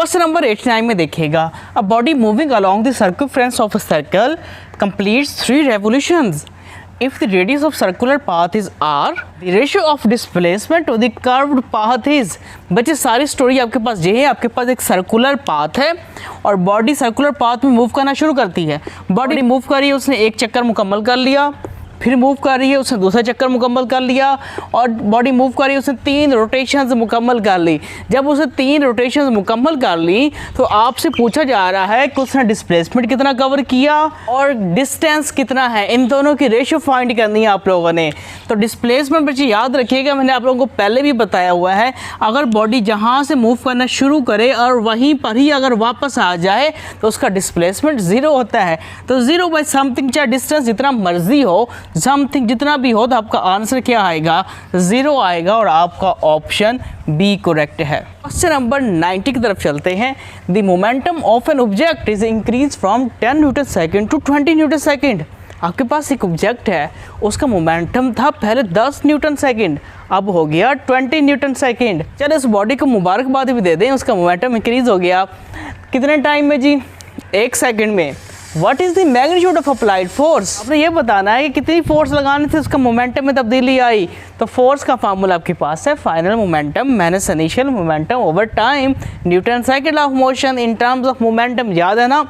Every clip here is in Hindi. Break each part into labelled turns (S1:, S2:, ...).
S1: क्वेश्चन नंबर 89 में देखिएगा, a body moving along the circumference of a circle completes 3 revolutions. If the radius of circular path is r, the ratio of displacement to the curved path is। बच्चे सारी स्टोरी आपके पास ये है, आपके पास एक सर्कुलर पाथ है और बॉडी सर्कुलर पाथ में मूव करना शुरू करती है। बॉडी मूव कर रही है, उसने एक चक्कर मुकम्मल कर लिया, फिर मूव कर रही है, उसने दूसरा चक्कर मुकम्मल कर लिया और बॉडी मूव कर रही है, उसने 3 रोटेशंस मुकम्मल कर ली। जब उसने 3 रोटेशंस मुकम्मल कर ली तो आपसे पूछा जा रहा है कि उसने डिस्प्लेसमेंट कितना कवर किया और डिस्टेंस कितना है, इन दोनों की रेशियो फाइंड करनी है आप लोगों ने। तो डिस्प्लेसमेंट बच्चे याद रखिएगा, मैंने आप लोगों को पहले भी बताया हुआ है, अगर बॉडी जहाँ से मूव करना शुरू करे और वहीं पर ही अगर वापस आ जाए तो उसका डिस्प्लेसमेंट 0 होता है। तो 0 बाई समथिंग, चाहे डिस्टेंस जितना मर्जी हो, समथिंग जितना भी हो, तो आपका आंसर क्या आएगा? 0 आएगा और आपका ऑप्शन बी करेक्ट है। क्वेश्चन नंबर 90 की तरफ चलते हैं। The momentum of an object is increase from 10 newton second to 20 newton second. आपके पास एक ऑब्जेक्ट है, उसका मोमेंटम था पहले 10 न्यूटन सेकेंड, अब हो गया 20 न्यूटन सेकेंड। चलो इस बॉडी को मुबारकबाद भी दे दें, उसका मोमेंटम इंक्रीज हो गया कितने टाइम में जी? 1 सेकेंड में। What is the magnitude of applied force? आपने ये बताना है कि कितनी फोर्स लगाने से उसका मोमेंटम में तब्दीली आई। तो फोर्स का फार्मूला आपके पास है final momentum minus initial momentum over time Newton cycle of motion in terms of momentum, याद है ना?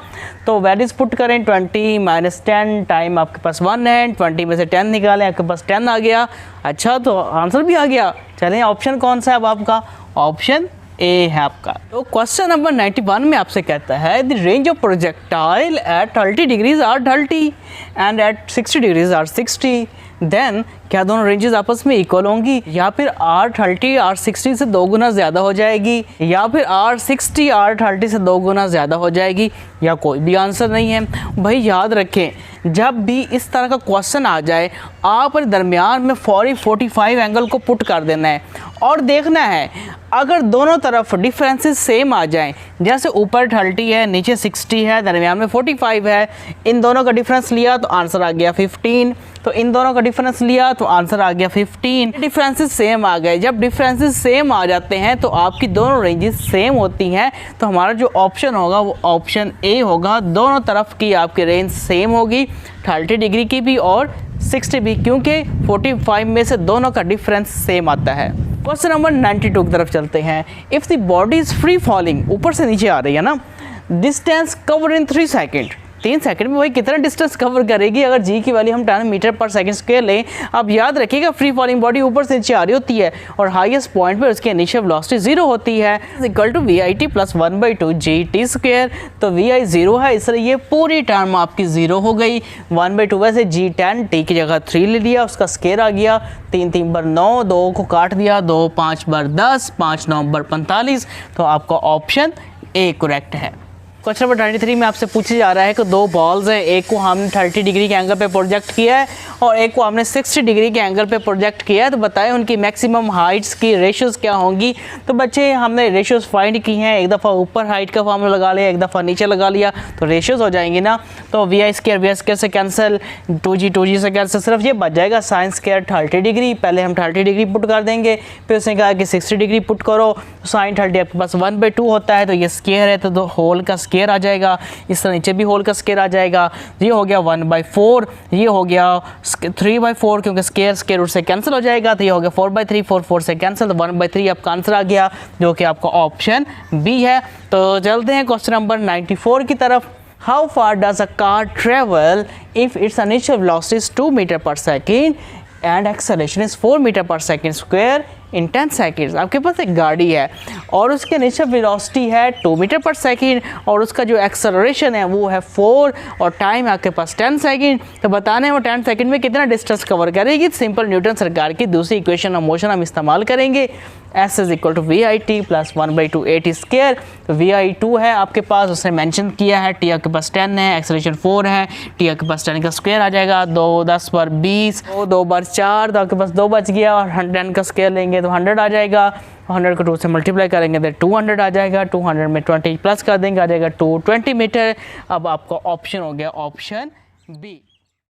S1: तो वैल्यूज पुट करें, 20 माइनस 10, टाइम आपके पास 1 है, 20 में से 10 निकालें, आपके पास 10 आ गया। अच्छा, तो आंसर भी आ गया। चलें, ऑप्शन कौन सा है अब आपका? ऑप्शन ए है आपका। तो क्वेश्चन नंबर 91 में आपसे कहता है the range of projectile at 30 degrees are 30 and at 60 degrees are 60। Then क्या दोनों रेंजेस आपस में इक्वल होंगी, या फिर R30 R60 से 2 गुना ज़्यादा हो जाएगी, या फिर R60 R30 से 2 गुना ज़्यादा हो जाएगी, या कोई भी आंसर नहीं है। भाई याद रखें, जब भी इस तरह का क्वेश्चन आ जाए, आप दरमियान में 45 एंगल को पुट कर देना है और देखना है अगर दोनों तरफ डिफरेंसेस सेम आ जाएं, जैसे ऊपर 30 है, नीचे 60 है, दरमियान में 45 है, इन दोनों का डिफरेंस लिया तो आंसर आ गया 15, तो इन दोनों का डिफरेंस लिया तो आंसर आ गया 15। डिफरेंसेस सेम आ गए, जब डिफरेंसेस सेम आ जाते हैं तो आपकी दोनों रेंजेस सेम होती हैं, तो हमारा जो ऑप्शन होगा वो ऑप्शन ए होगा। दोनों तरफ की आपकी रेंज सेम होगी, 30 डिग्री की भी और 60 भी, क्योंकि 45 में से दोनों का डिफरेंस सेम आता है। क्वेश्चन नंबर 92 की तरफ चलते हैं। If the body is free falling, ऊपर से नीचे आ रही है ना, distance cover in 3 second, 3 second में वही कितना डिस्टेंस कवर करेगी? अगर जी की वैल्यू हम 10 मीटर पर सेकंड स्क्वायर लें, अब याद रखिएगा फ्री फॉलिंग बॉडी ऊपर से नीचे आ रही होती है और हाईएस्ट पॉइंट पर उसकी इनिशियल वेलोसिटी 0 होती है, equal to VIT plus 1/2 GT square. तो VI 0 है, इसलिए ये पूरी टर्म आपकी 0 हो गई। 1/2 वैसे G10, T की जगह 3 ले लिया, उसका स्क्वायर आ गया, 3 3 बर 9, 2 को काट दिया, 2 5 बर 10, 5 9 बर 45। तो आपका ऑप्शन ए करेक्ट है। क्वेश्चन नंबर 93 में आपसे पूछा जा रहा है कि 2 बॉल्स हैं, एक को हमने 30 डिग्री के एंगल पे प्रोजेक्ट किया है और एक को हमने 60 डिग्री के एंगल पे प्रोजेक्ट किया है, तो बताएं उनकी मैक्सिमम हाइट्स की रेशियोज क्या होंगी। तो बच्चे हमने रेशियोज फाइंड की हैं, एक दफ़ा ऊपर हाइट का फार्मूला लगा लिया, एक दफ़ा नीचे लगा लिया, तो रेशियोज हो जाएंगी ना। तो VI स्क्वायर से कैंसिल, 2G से कैंसिल, सिर्फ ये बच जाएगा साइन स्क्वायर 30 डिग्री। पहले हम 30 डिग्री पुट कर देंगे, फिर उसने कहा कि 60 डिग्री पुट करो, साइन 30 आपके पास 1/2 होता है, तो ये स्क्वायर है तो होल का स्क्वायर आ जाएगा, इस तरह नीचे भी होल का स्क्वायर आ जाएगा। ये हो गया 1/4, ये हो गया 3/4, क्योंकि स्क्वायर रूट से कैंसिल हो जाएगा, तो ये हो गया 4/3, 4 से कैंसिल, तो 1/3 आपका आंसर आ गया, जो कि आपका ऑप्शन बी है। तो चलते हैं क्वेश्चन नंबर 94 की तरफ। How far does a car travel if its initial velocity is 2 metre per second and acceleration is 4 metre per second square in 10 seconds. आपके पास एक गाड़ी है और उसके इनिशियल वेलोसिटी है 2 मीटर पर सेकेंड और उसका जो एक्सेलरेशन है वो है 4 और टाइम है आपके पास 10 सेकेंड। तो बताने हैं वो 10 सेकेंड में कितना डिस्टेंस कवर करेगी। सिंपल न्यूटन सरकार की दूसरी इक्वेशन ऑफ मोशन हम इस्तेमाल करेंगे। S is equal to VIT plus 1/2 AT square. तो VI 2 है आपके पास, उसने मेंशन किया है, T आपके पास 10 है, एक्सेलरेशन 4 है, T आपके पास 10 का स्क्वायर आ जाएगा, 2 10 पर 20, 2 बार 4, तो आपके पास 2 बच गया और 10 का स्क्वायर लेंगे तो 100 आ जाएगा। 100 को 2 से मल्टीप्लाई करेंगे तो 200 आ जाएगा, 200 में 20 प्लस कर देंगे आ जाएगा 220 मीटर। अब आपका ऑप्शन हो गया ऑप्शन बी।